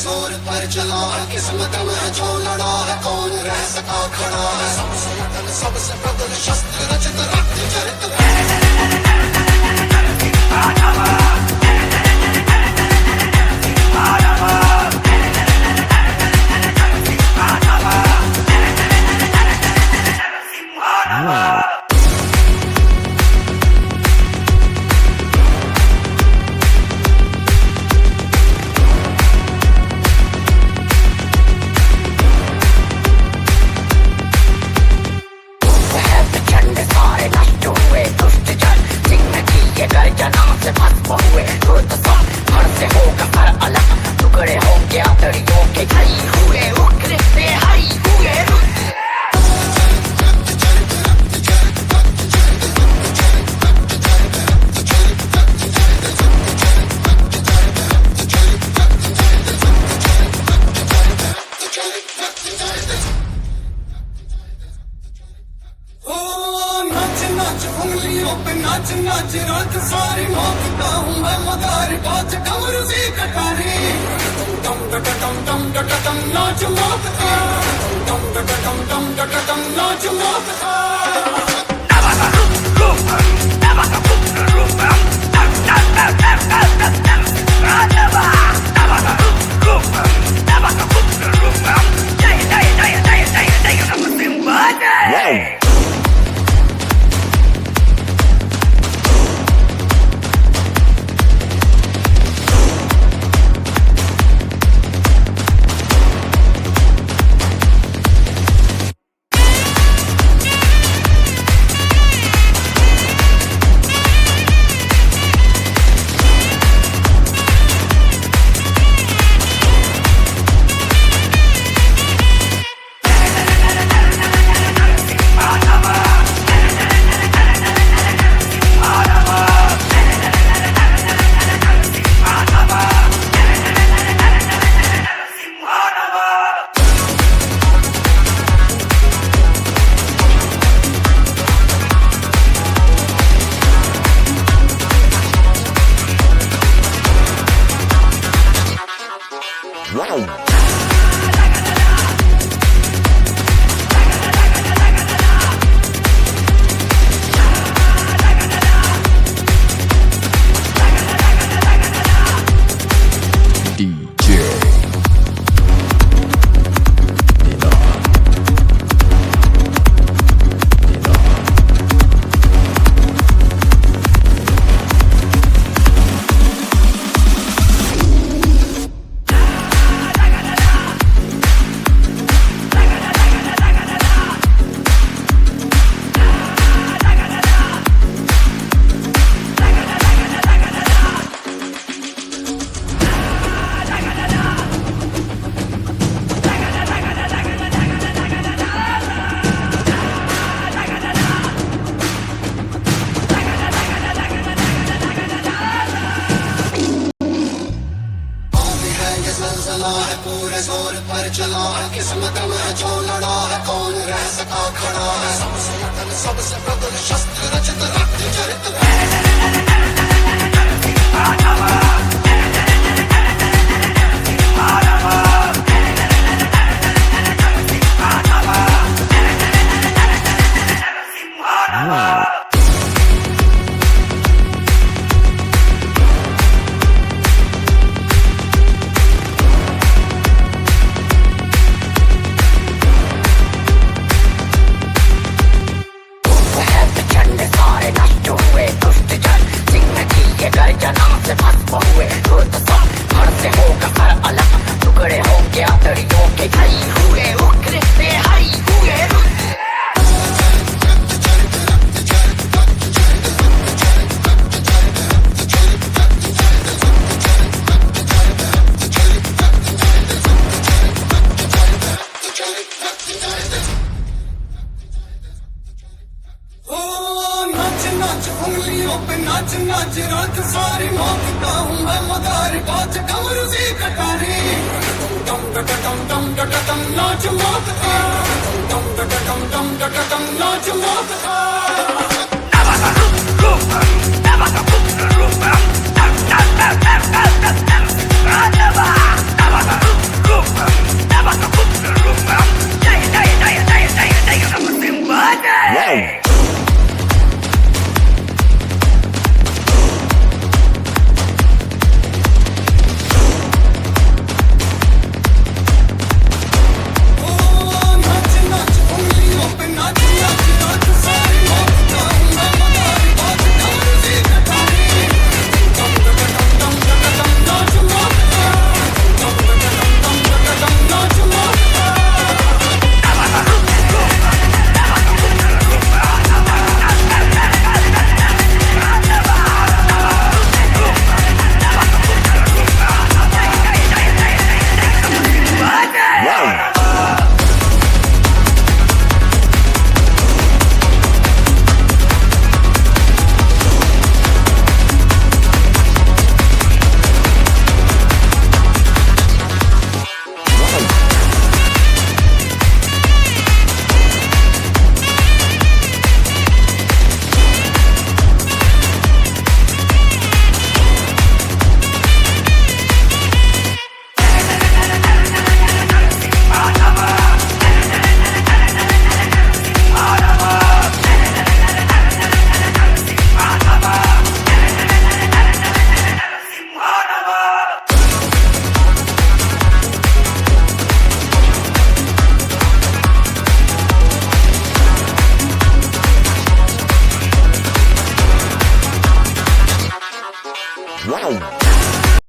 जोर पर चला है किस्मत में जो लड़ा है कौन रह सका खड़ा है सबसे अटल सबसे प्रबल शस्त्र रचित रक्त चरित उंगलियों पे नाच नाच रात सारी मौकता हूँ मैं मदारी बात डमरू सी कटारी टम टम टम टम टम टम नाच मौकता टम टम टम टम टम नाच मौकता पूरे जोर पर चला है किस्मत में जो लड़ा है कौन रह सका खड़ा है सबसे अटल सबसे प्रबल शस्त्र रचित रक्त चरित उंगलियों पे नाच नाच रात सारी मौकता हूँ मैं मदारी बात डमरू सी कटारी टम टम टम टम टम नाच मौकता टम टम टम टम नाच मौकता Never Wow.